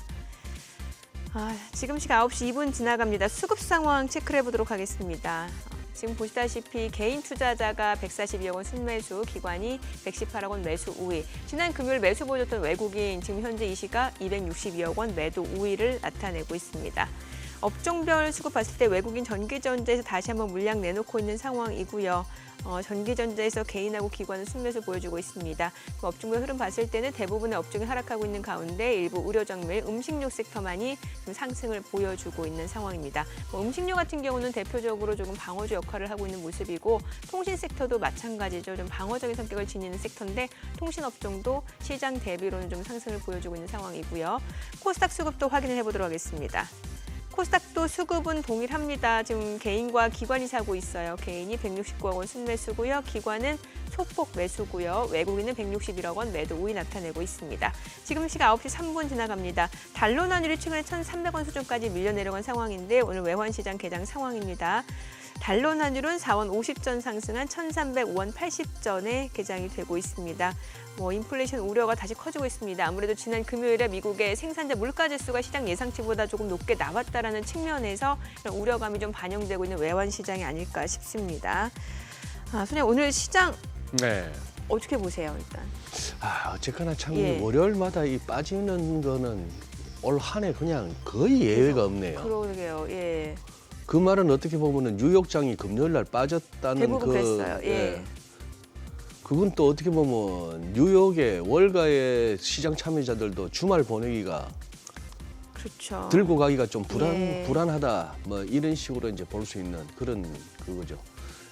지금 시각 9시 2분 지나갑니다. 수급 상황 체크를 해보도록 하겠습니다. 지금 보시다시피 개인 투자자가 142억 원 순매수, 기관이 118억 원 매수 우위. 지난 금요일 매수 보여줬던 외국인 지금 현재 이 시각 262억 원 매도 우위를 나타내고 있습니다. 업종별 수급 봤을 때 외국인 전기전자에서 다시 한번 물량 내놓고 있는 상황이고요. 전기전자에서 개인하고 기관은 순매수 보여주고 있습니다. 업종별 흐름 봤을 때는 대부분의 업종이 하락하고 있는 가운데 일부 의료정밀, 음식료 섹터만이 좀 상승을 보여주고 있는 상황입니다. 음식료 같은 경우는 대표적으로 조금 방어주 역할을 하고 있는 모습이고 통신 섹터도 마찬가지죠. 좀 방어적인 성격을 지니는 섹터인데 통신업종도 시장 대비로는 좀 상승을 보여주고 있는 상황이고요. 코스닥 수급도 확인을 해보도록 하겠습니다. 코스닥도 수급은 동일합니다. 지금 개인과 기관이 사고 있어요. 개인이 169억 원 순매수고요. 기관은 소폭 매수고요. 외국인은 161억 원 매도 우위 나타내고 있습니다. 지금 시각 9시 3분 지나갑니다. 달러 환율이 최근에 1,300원 수준까지 밀려 내려간 상황인데 오늘 외환시장 개장 상황입니다. 달러 환율은 4원 50전 상승한 1,305원 80전에 개장이 되고 있습니다. 인플레이션 우려가 다시 커지고 있습니다. 아무래도 지난 금요일에 미국의 생산자 물가지수가 시장 예상치보다 조금 높게 나왔다라는 측면에서 이런 우려감이 좀 반영되고 있는 외환시장이 아닐까 싶습니다. 선생님 오늘 시장 어떻게 보세요 일단? 어쨌거나 참 월요일마다 이 빠지는 거는 올 한 해 그냥 거의 예외가 없네요. 그러게요. 예. 그 말은 어떻게 보면은 뉴욕장이 금요일 날 빠졌다는 대부분 그랬어요. 예. 그건 또 어떻게 보면 뉴욕의 월가의 시장 참여자들도 주말 보내기가 그렇죠. 들고 가기가 좀 불안하다 뭐 이런 식으로 이제 볼 수 있는 그런 그거죠.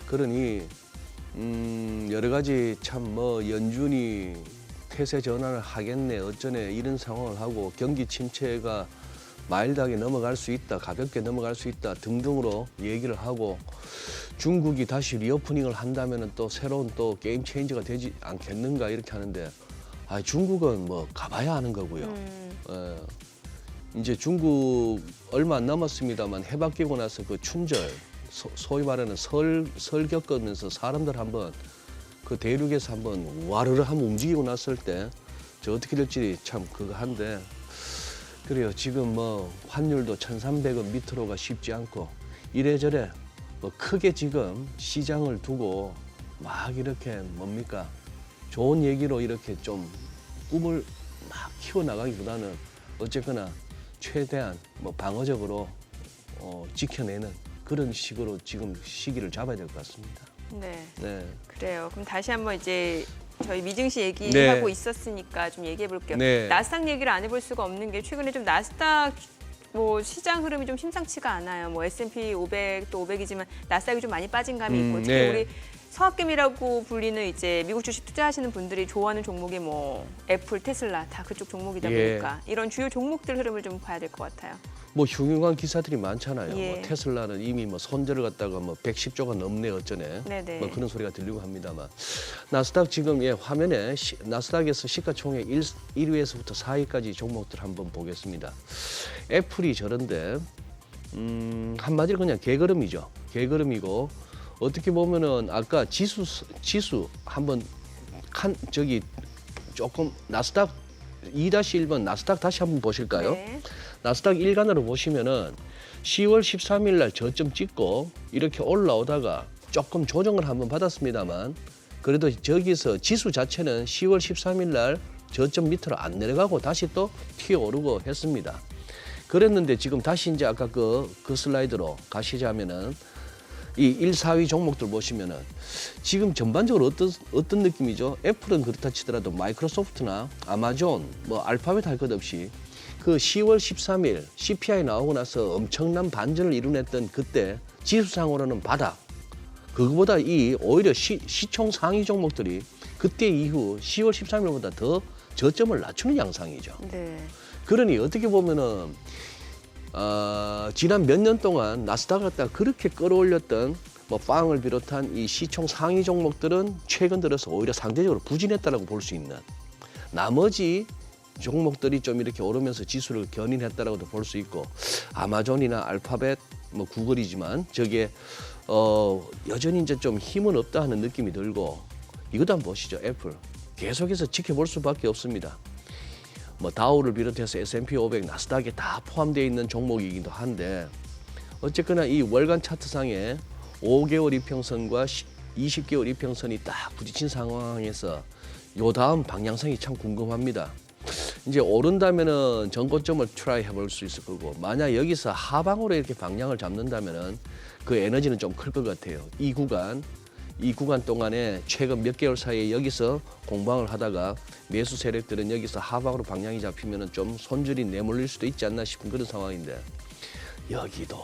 그러니 여러 가지 참 연준이 태세 전환을 하겠네 어쩌네 이런 상황을 하고 경기 침체가 마일드하게 넘어갈 수 있다, 가볍게 넘어갈 수 있다 등등으로 얘기를 하고 중국이 다시 리오프닝을 한다면은 또 새로운 또 게임 체인저가 되지 않겠는가 이렇게 하는데 중국은 가봐야 하는 거고요. 이제 중국 얼마 안 남았습니다만 해 바뀌고 나서 그 춘절 소위 말하는 설 겪으면서 사람들 한번 그 대륙에서 한번 와르르 한번 움직이고 났을 때 저 어떻게 될지 참 그거 한데 그래요. 지금 뭐 환율도 1,300원 밑으로가 쉽지 않고 이래저래 뭐 크게 지금 시장을 두고 막 이렇게 뭡니까 좋은 얘기로 이렇게 좀 꿈을 막 키워나가기보다는 어쨌거나 최대한 뭐 방어적으로 지켜내는 그런 식으로 지금 시기를 잡아야 될 것 같습니다. 네. 네. 그래요. 그럼 다시 한번 이제 저희 미증시 네. 얘기하고 있었으니까 좀 얘기해 볼게요. 네. 나스닥 얘기를 안 해볼 수가 없는 게 최근에 좀 나스닥 뭐 시장 흐름이 좀 심상치가 않아요. 뭐 S&P 500 또 500이지만 나스닥이 좀 많이 빠진 감이 있고 특히 네. 우리 서학금이라고 불리는 이제 미국 주식 투자하시는 분들이 좋아하는 종목이 뭐 애플, 테슬라 다 그쪽 종목이다 예. 보니까 이런 주요 종목들 흐름을 좀 봐야 될 것 같아요. 뭐 흉흉한 기사들이 많잖아요. 예. 뭐 테슬라는 이미 뭐 손절을 갖다가 뭐 110조가 넘네 어쩌네. 네네. 뭐 그런 소리가 들리고 합니다만 나스닥 지금 화면에 나스닥에서 시가총액 1위에서부터 4위까지 종목들 한번 보겠습니다. 애플이 저런데 한마디로 그냥 개걸음이죠. 개걸음이고 어떻게 보면은 아까 지수 한번 조금 나스닥 2-1번 나스닥 다시 한번 보실까요? 네. 나스닥 일간으로 보시면은 10월 13일 날 저점 찍고 이렇게 올라오다가 조금 조정을 한번 받았습니다만 그래도 저기서 지수 자체는 10월 13일 날 저점 밑으로 안 내려가고 다시 또 튀어오르고 했습니다. 그랬는데 지금 다시 이제 아까 그 슬라이드로 가시자면은 이 1, 4위 종목들 보시면은 지금 전반적으로 어떤 느낌이죠? 애플은 그렇다 치더라도 마이크로소프트나 아마존, 뭐 알파벳 할 것 없이 그 10월 13일 CPI 나오고 나서 엄청난 반전을 이뤄냈던 그때 지수상으로는 바닥. 그거보다 오히려 시총 상위 종목들이 그때 이후 10월 13일보다 더 저점을 낮추는 양상이죠. 네. 그러니 어떻게 보면은 지난 몇 년 동안 나스닥을 갖다가 그렇게 끌어올렸던 뭐 빵을 비롯한 이 시총 상위 종목들은 최근 들어서 오히려 상대적으로 부진했다라고 볼 수 있는 나머지 종목들이 좀 이렇게 오르면서 지수를 견인했다라고도 볼 수 있고 아마존이나 알파벳 뭐 구글이지만 저게 여전히 이제 좀 힘은 없다 하는 느낌이 들고 이것도 한번 보시죠. 애플 계속해서 지켜볼 수밖에 없습니다. 뭐 다우를 비롯해서 S&P 500, 나스닥에 다 포함되어 있는 종목이기도 한데 어쨌거나 이 월간 차트상에 5개월 이평선과 20개월 이평선이 딱 부딪힌 상황에서 요 다음 방향성이 참 궁금합니다. 이제 오른다면은 전고점을 트라이 해볼 수 있을 거고 만약 여기서 하방으로 이렇게 방향을 잡는다면은 그 에너지는 좀 클 것 같아요. 이 구간 동안에 최근 몇 개월 사이에 여기서 공방을 하다가 매수 세력들은 여기서 하방으로 방향이 잡히면은 좀 손절이 내몰릴 수도 있지 않나 싶은 그런 상황인데 여기도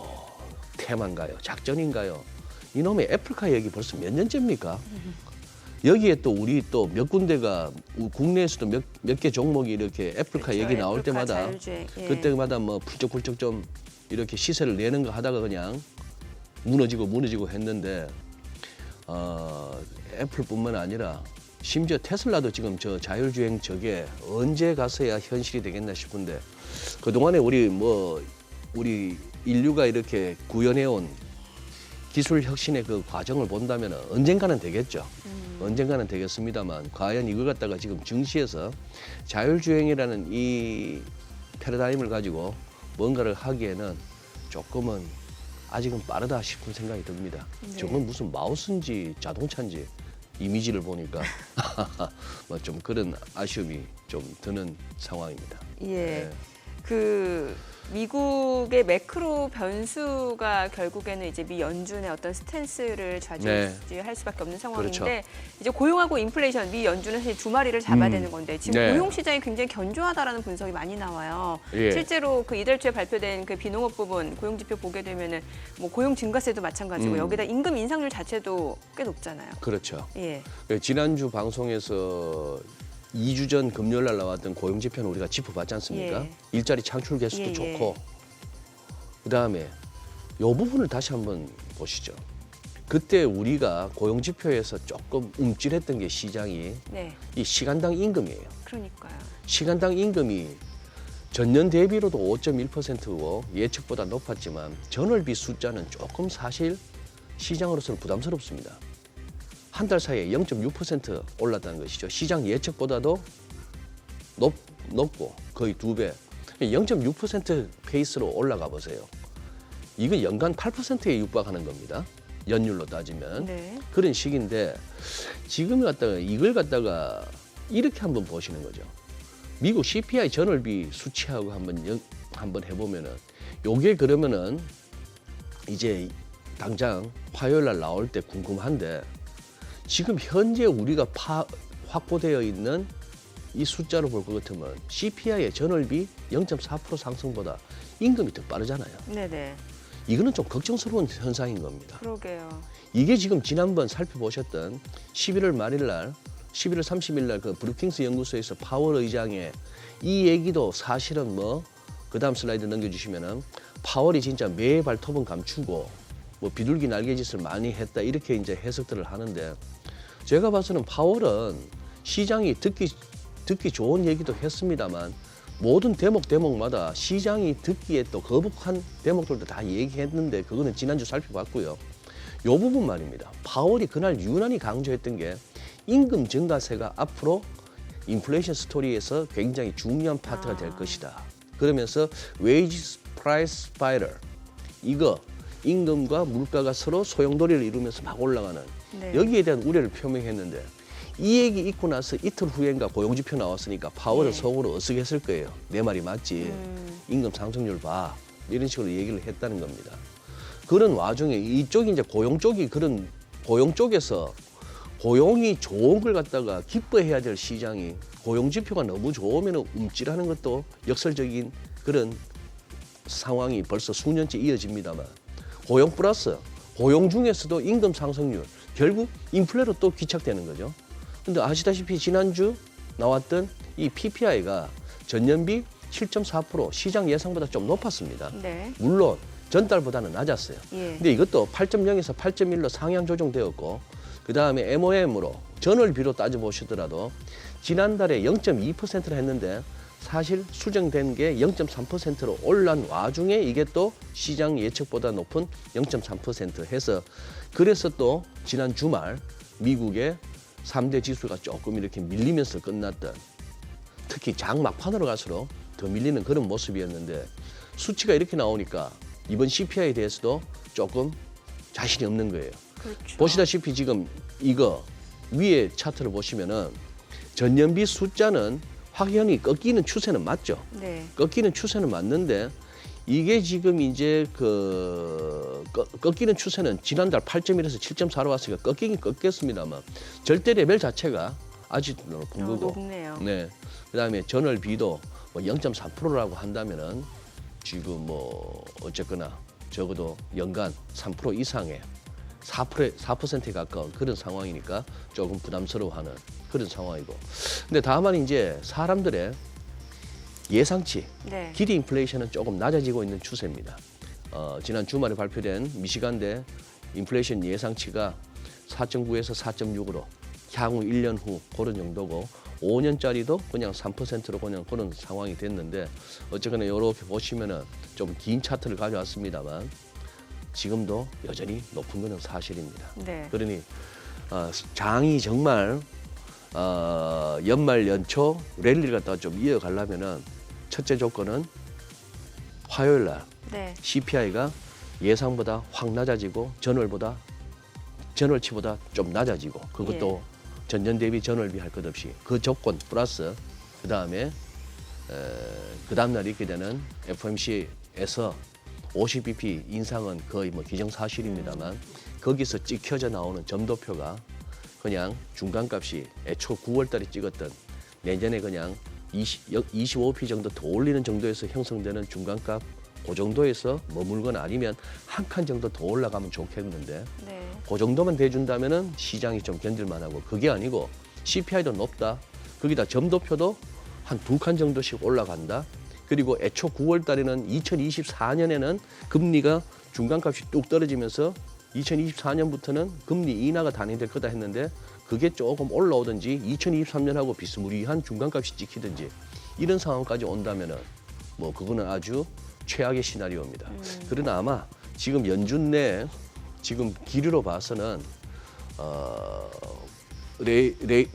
테마인가요? 작전인가요? 이놈의 애플카 얘기 벌써 몇 년째입니까? 여기에 또 우리 또 몇 군데가 국내에서도 몇 개 종목이 이렇게 애플카 그렇죠. 얘기 나올 애플카 때마다 자율주행. 예. 그때마다 뭐 훌쩍훌쩍 좀 이렇게 시세를 내는 거 하다가 그냥 무너지고 했는데 애플뿐만 아니라 심지어 테슬라도 지금 저 자율주행 저게 언제 가서야 현실이 되겠나 싶은데 그동안에 우리 인류가 이렇게 구현해온 기술 혁신의 그 과정을 본다면 언젠가는 되겠죠. 언젠가는 되겠습니다만 과연 이걸 갖다가 지금 증시에서 자율주행이라는 이 패러다임을 가지고 뭔가를 하기에는 조금은 아직은 빠르다 싶은 생각이 듭니다. 네. 저건 무슨 마우스인지 자동차인지 이미지를 보니까 뭐 좀 그런 아쉬움이 좀 드는 상황입니다. 예. 네. 그 미국의 매크로 변수가 결국에는 이제 미 연준의 어떤 스탠스를 좌지우지할 수밖에 없는 상황인데 그렇죠. 이제 고용하고 인플레이션 미 연준은 사실 두 마리를 잡아야 되는 건데 지금 네. 고용 시장이 굉장히 견조하다라는 분석이 많이 나와요. 예. 실제로 그 이달 초에 발표된 그 비농업 부분 고용 지표 보게 되면은 뭐 고용 증가세도 마찬가지고 여기다 임금 인상률 자체도 꽤 높잖아요. 그렇죠. 예. 지난주 방송에서 2주 전 금요일 날 나왔던 고용 지표는 우리가 짚어봤지 않습니까? 예. 일자리 창출 개수도 예, 좋고 그다음에 이 부분을 다시 한번 보시죠. 그때 우리가 고용 지표에서 조금 움찔했던 게 시장이 네. 이 시간당 임금이에요. 그러니까요. 시간당 임금이 전년 대비로도 5.1%고 예측보다 높았지만 전월비 숫자는 조금 사실 시장으로서는 부담스럽습니다. 한 달 사이에 0.6% 올랐다는 것이죠. 시장 예측보다도 높고 거의 2배. 0.6% 페이스로 올라가 보세요. 이건 연간 8%에 육박하는 겁니다. 연율로 따지면. 네. 그런 시기인데 지금 이걸 갖다가 이렇게 한번 보시는 거죠. 미국 CPI 전월비 수치하고 한번 해보면은 요게 그러면은 이제 당장 화요일 날 나올 때 궁금한데 지금 현재 우리가 확보되어 있는 이 숫자로 볼 것 같으면 CPI의 전월비 0.4% 상승보다 임금이 더 빠르잖아요. 네네. 이거는 좀 걱정스러운 현상인 겁니다. 그러게요. 이게 지금 지난번 살펴보셨던 11월 말일 날, 11월 30일 날 그 브루킹스 연구소에서 파월 의장의 이 얘기도 사실은 그다음 슬라이드 넘겨주시면은 파월이 진짜 매 발톱은 감추고 비둘기 날개짓을 많이 했다 이렇게 이제 해석들을 하는데 제가 봐서는 파월은 시장이 듣기 좋은 얘기도 했습니다만 모든 대목마다 시장이 듣기에 또 거북한 대목들도 다 얘기했는데 그거는 지난주 살펴봤고요. 요 부분 말입니다. 파월이 그날 유난히 강조했던 게 임금 증가세가 앞으로 인플레이션 스토리에서 굉장히 중요한 파트가 될 것이다. 그러면서 웨이지 프라이스 스파이럴 이거 임금과 물가가 서로 소용돌이를 이루면서 막 올라가는 네. 여기에 대한 우려를 표명했는데 이 얘기 있고 나서 이틀 후엔가 고용지표 나왔으니까 파월은 네. 속으로 어색했을 거예요. 내 말이 맞지. 임금 상승률 봐. 이런 식으로 얘기를 했다는 겁니다. 그런 와중에 이쪽이 이제 고용 쪽에서 고용이 좋은 걸 갖다가 기뻐해야 될 시장이 고용 지표가 너무 좋으면 움찔하는 것도 역설적인 그런 상황이 벌써 수년째 이어집니다만 고용 플러스 고용 중에서도 임금 상승률 결국 인플레로 또 귀착되는 거죠. 근데 아시다시피 지난주 나왔던 이 PPI가 전년비 7.4% 시장 예상보다 좀 높았습니다. 네. 물론 전달보다는 낮았어요. 예. 근데 이것도 8.0에서 8.1로 상향 조정되었고 그다음에 MOM으로 전월비로 따져보시더라도 지난달에 0.2%를 했는데 사실 수정된 게 0.3%로 올란 와중에 이게 또 시장 예측보다 높은 0.3% 해서 그래서 또 지난 주말 미국의 3대 지수가 조금 이렇게 밀리면서 끝났던 특히 장 막판으로 갈수록 더 밀리는 그런 모습이었는데 수치가 이렇게 나오니까 이번 CPI에 대해서도 조금 자신이 없는 거예요. 그렇죠. 보시다시피 지금 이거 위에 차트를 보시면은 전년비 숫자는 확연히 꺾이는 추세는 맞죠. 네. 꺾이는 추세는 맞는데 이게 지금 이제 꺾이는 추세는 지난달 8.1에서 7.4로 왔으니까 꺾이긴 꺾였습니다만 절대 레벨 자체가 아직 높은 거고. 높네요. 네. 그다음에 전월비도 0.3%라고 한다면은 지금 어쨌거나 적어도 연간 3% 이상의 4%에 가까운 그런 상황이니까 조금 부담스러워하는 그런 상황이고. 근데 다만 이제 사람들의 예상치, 네. 기대 인플레이션은 조금 낮아지고 있는 추세입니다. 지난 주말에 발표된 미시간대 인플레이션 예상치가 4.9에서 4.6으로 향후 1년 후 그런 정도고 5년짜리도 그냥 3%로 그냥 그런 상황이 됐는데 어쨌거나 이렇게 보시면은 좀 긴 차트를 가져왔습니다만 지금도 여전히 높은 것은 사실입니다. 네. 그러니 장이 정말 연말 연초 랠리를 갖다가 좀 이어가려면은 첫째 조건은 화요일 날 네. CPI가 예상보다 확 낮아지고 전월치보다 좀 낮아지고 그것도 전년 대비 전월비 할 것 없이 그 조건 플러스 그다음에 그 다음 날 있게 되는 FOMC에서 50bp 인상은 거의 기정사실입니다만 거기서 찍혀져 나오는 점도표가 그냥 중간값이 애초 9월달에 찍었던 내년에 그냥 25p 정도 더 올리는 정도에서 형성되는 중간값 그 정도에서 머물거나 아니면 한 칸 정도 더 올라가면 좋겠는데 네. 그 정도만 돼준다면은 시장이 좀 견딜만하고 그게 아니고 CPI도 높다. 거기다 점도표도 한 2칸 정도씩 올라간다. 그리고 애초 9월 달에는 2024년에는 금리가 중간값이 뚝 떨어지면서 2024년부터는 금리 인하가 단행될 거다 했는데 그게 조금 올라오든지 2023년하고 비스무리한 중간값이 찍히든지 이런 상황까지 온다면은 그거는 아주 최악의 시나리오입니다. 그러나 아마 지금 연준 내 지금 기류로 봐서는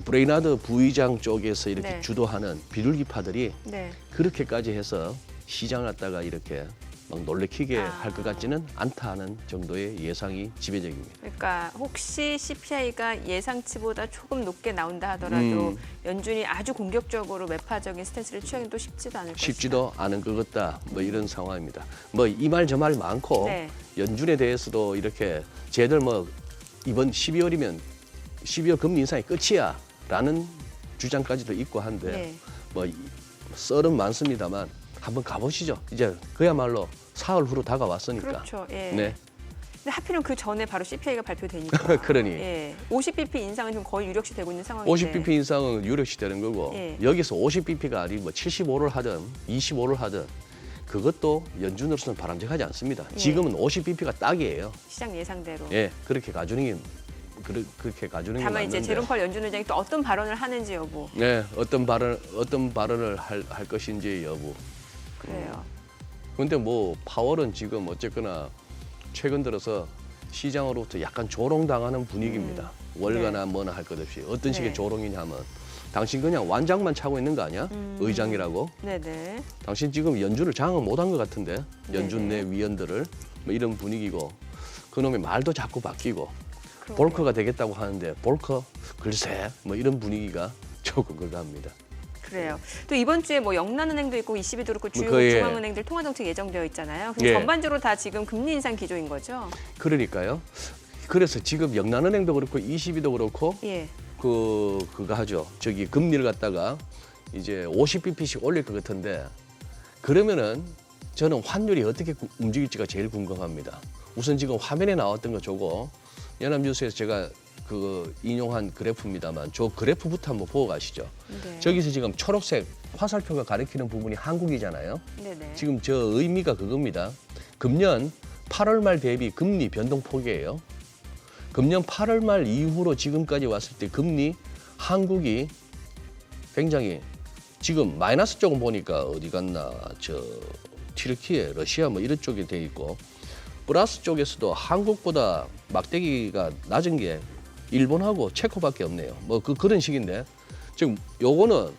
브레이나드 부의장 쪽에서 이렇게 네. 주도하는 비둘기파들이 네. 그렇게까지 해서 시장을 갖다가 이렇게 막 놀래키게 할 것 같지는 않다는 정도의 예상이 지배적입니다. 그러니까 혹시 CPI가 예상치보다 조금 높게 나온다 하더라도 연준이 아주 공격적으로 매파적인 스탠스를 취하기는 쉽지도 않을 것이다. 쉽지도 않은 것 같다. 뭐 이런 상황입니다. 뭐 이 말 저 말 많고 네. 연준에 대해서도 이렇게 쟤들 뭐 이번 12월이면 12월 금리 인상이 끝이야라는 주장까지도 있고 한데 네. 뭐 썰은 많습니다만 한번 가보시죠. 이제 그야말로 사흘 후로 다가왔으니까. 그렇죠. 예. 네. 근데 하필은 그 전에 바로 CPI가 발표되니까. 그러니. 예. 50bp 인상은 지금 거의 유력시 되고 있는 상황인데. 50bp 인상은 유력시 되는 거고 예. 여기서 50bp가 아니고 뭐 75를 하든 25를 하든 그것도 연준으로서는 바람직하지 않습니다. 예. 지금은 50bp가 딱이에요. 시장 예상대로. 예, 그렇게 가주는 게 그렇게 가주는 게 다만 맞는데. 이제 제롬 펄 연준 의장이 또 어떤 발언을 하는지 여부. 네, 어떤 발언을 할 것인지 여부. 그래요. 근데 뭐 파월은 지금 어쨌거나 최근 들어서 시장으로부터 약간 조롱당하는 분위기입니다. 월가나 뭐나 할 것 없이 어떤 식의 네. 조롱이냐면 당신 그냥 완장만 차고 있는 거 아니야? 의장이라고. 네네. 당신 지금 연준을 장악 못한 것 같은데 연준 네네. 내 위원들을 뭐 이런 분위기고 그놈의 말도 자꾸 바뀌고 그러게요. 볼커가 되겠다고 하는데 볼커 글쎄 뭐 이런 분위기가 조금 그러합니다. 그래요. 또 이번 주에 뭐 영란은행도 있고 ECB도 그렇고 주요 거의, 중앙은행들 통화정책 예정되어 있잖아요. 그럼 예. 전반적으로 다 지금 금리 인상 기조인 거죠? 그러니까요. 그래서 지금 영란은행도 그렇고 ECB도 그렇고 예. 그거 하죠. 저기 금리를 갖다가 이제 50bp씩 올릴 것 같은데 그러면은 저는 환율이 어떻게 움직일지가 제일 궁금합니다. 우선 지금 화면에 나왔던 거 저거 연합뉴스에서 제가 그 인용한 그래프입니다만 저 그래프부터 한번 보고 가시죠. 네. 저기서 지금 초록색 화살표가 가리키는 부분이 한국이잖아요. 네네. 지금 저 의미가 그겁니다. 금년 8월 말 대비 금리 변동폭이에요. 금년 8월 말 이후로 지금까지 왔을 때 금리 한국이 굉장히 지금 마이너스 쪽은 보니까 어디 갔나 저 튀르키예, 러시아 뭐 이런 쪽에 돼 있고 플러스 쪽에서도 한국보다 막대기가 낮은 게 일본하고 체코밖에 없네요. 뭐 그런 식인데 지금 요거는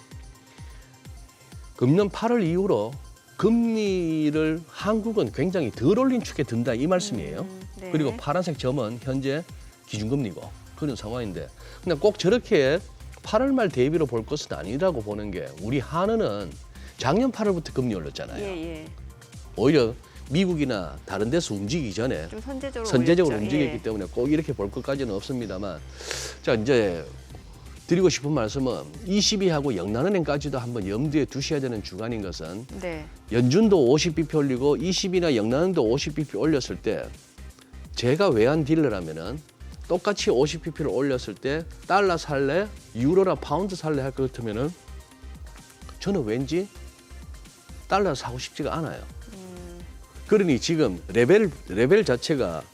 금년 8월 이후로 금리를 한국은 굉장히 덜 올린 축에 든다 이 말씀이에요. 네. 그리고 파란색 점은 현재 기준금리고 그런 상황인데 근데 꼭 저렇게 8월 말 대비로 볼 것은 아니라고 보는 게 우리 한은은 작년 8월부터 금리 올렸잖아요. 예. 오히려 미국이나 다른 데서 움직이기 전에 좀 선제적으로 선제적으로 올렸죠. 움직였기 예. 때문에 꼭 이렇게 볼 것까지는 없습니다만 자 이제 드리고 싶은 말씀은 ECB하고 영란은행까지도 한번 염두에 두셔야 되는 주간인 것은 네. 연준도 50bp 올리고 ECB나 영란은행도 50bp 올렸을 때 제가 외환 딜러라면은 똑같이 50bp를 올렸을 때 달러 살래, 유로나 파운드 살래 할 것 같으면은 저는 왠지 달러 사고 싶지가 않아요. 그러니 지금 레벨 자체가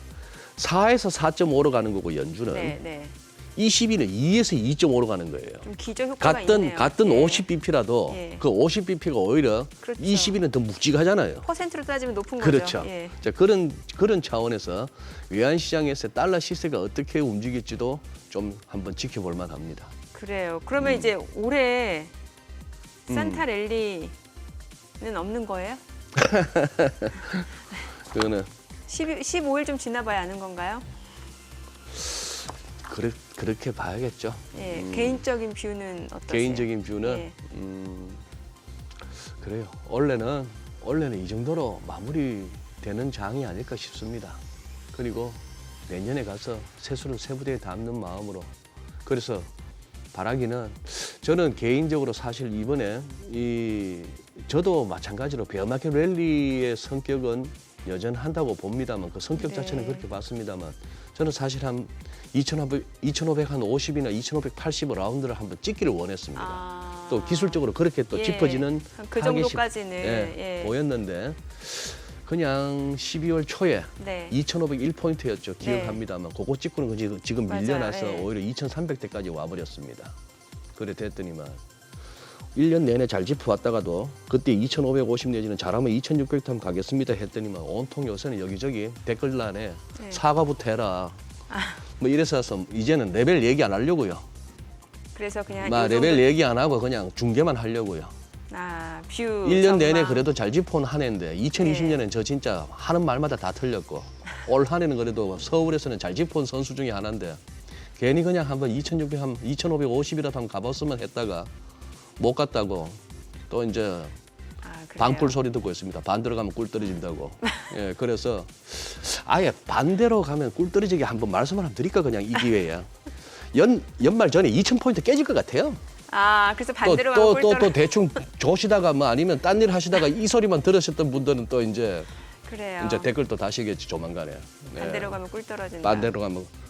4에서 4.5로 가는 거고 연준은 네. ECB는 2에서 2.5로 가는 거예요. 좀 기저 효과가 있네요. 같은 예. 50bp라도 예. 그 50bp가 오히려 그렇죠. ECB는 더 묵직하잖아요. 퍼센트로 따지면 높은 그렇죠. 거죠. 예. 자, 그런 차원에서 외환 시장에서 달러 시세가 어떻게 움직일지도 좀 한번 지켜볼 만합니다. 그래요. 그러면 이제 올해 산타 랠리는 없는 거예요? 그거는 15일 좀 지나봐야 아는 건가요? 그렇게 봐야겠죠. 예. 개인적인 뷰는 어떠세요? 개인적인 뷰는 예. 그래요. 원래는 이 정도로 마무리되는 장이 아닐까 싶습니다. 그리고 내년에 가서 세수를 세부대에 담는 마음으로 그래서 바라기는 저는 개인적으로 사실 이번에 저도 마찬가지로 베어마켓 랠리의 성격은 여전한다고 봅니다만 그 성격 네. 자체는 그렇게 봤습니다만 저는 사실 한 2,550이나 2,580 라운드를 한번 찍기를 원했습니다. 또 기술적으로 그렇게 또 예. 짚어지는 그 정도까지는 예. 보였는데 그냥 12월 초에 네. 2,501포인트였죠. 기억합니다만 그거 찍고는 지금 맞아요. 밀려나서 예. 오히려 2,300대까지 와버렸습니다. 그래 됐더니만 1년 내내 잘 짚어왔다가도 그때 2,550 내지는 잘하면 2,600도 한번 가겠습니다 했더니만 온통 요새는 여기저기 댓글란에 네. 사과부터 해라. 뭐 이래서 이제는 레벨 얘기 안 하려고요. 그래서 그냥 막 레벨 얘기 안 하고 그냥 중계만 하려고요. 뷰 1년 내내 전망. 그래도 잘 짚어온 한 해인데 2020년엔 저 진짜 하는 말마다 다 틀렸고 올 한 해는 그래도 서울에서는 잘 짚어온 선수 중에 하나인데 괜히 그냥 한번 2,550이라도 한번 가봤으면 했다가 못 갔다고 또 이제 그래요? 반꿀 소리 듣고 있습니다. 반대로 가면 꿀 떨어진다고. 예, 그래서 아예 반대로 가면 꿀 떨어지게 한번 말씀을 한번 드릴까 그냥 이 기회에. 연말 전에 2,000포인트 깨질 것 같아요. 그래서 반대로 가면 꿀 떨어. 또 대충 조시다가 뭐 아니면 딴 일 하시다가 이 소리만 들으셨던 분들은 또 이제 그래요. 이제 댓글 또 다시겠지 조만간에. 네. 반대로 가면 꿀 떨어진다.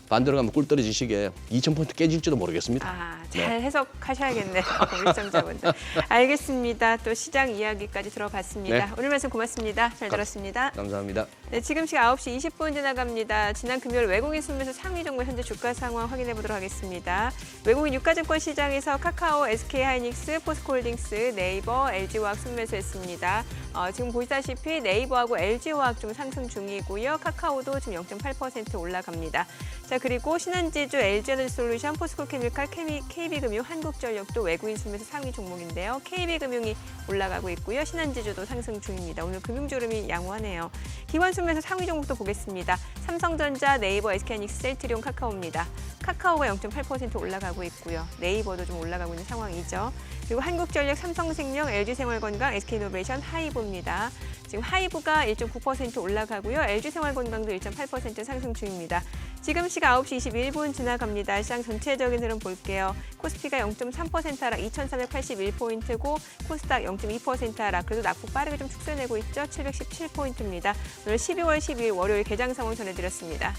반대로 가면 꿀 떨어지시게 2,000포인트 깨질지도 모르겠습니다. 잘 해석하셔야겠네요. 우리 시청자분들. 알겠습니다. 또 시장 이야기까지 들어봤습니다. 네. 오늘 말씀 고맙습니다. 잘 들었습니다. 감사합니다. 네, 지금 시각 9시 20분 지나갑니다. 지난 금요일 외국인 순매수 상위 종목 현재 주가 상황 확인해 보도록 하겠습니다. 외국인 유가증권 시장에서 카카오, SK하이닉스, 포스코홀딩스, 네이버, LG화학 순매수했습니다. 지금 보시다시피 네이버하고 LG화학 좀 상승 중이고요. 카카오도 지금 0.8% 올라갑니다. 자, 그리고 신한지주, LG에너지솔루션, 포스코케미칼, KB금융, 한국전력도 외국인 순매수 상위 종목인데요. KB금융이 올라가고 있고요. 신한지주도 상승 중입니다. 오늘 금융주름이 양호하네요. 기관 순매수 상위 종목도 보겠습니다. 삼성전자, 네이버, SK하이닉스, 셀트리온, 카카오입니다. 카카오가 0.8% 올라가고 있고요. 네이버도 좀 올라가고 있는 상황이죠. 그리고 한국전력, 삼성생명, LG생활건강, SK이노베이션, 하이브입니다. 지금 하이브가 1.9% 올라가고요. LG생활건강도 1.8% 상승 중입니다. 지금 시각 9시 21분 지나갑니다. 시장 전체적인 흐름 볼게요. 코스피가 0.3% 하락 2,481포인트고 코스닥 0.2% 하락. 그래도 낙폭 빠르게 좀 축소내고 있죠. 717포인트입니다. 오늘 12월 12일 월요일 개장 상황 전해드렸습니다.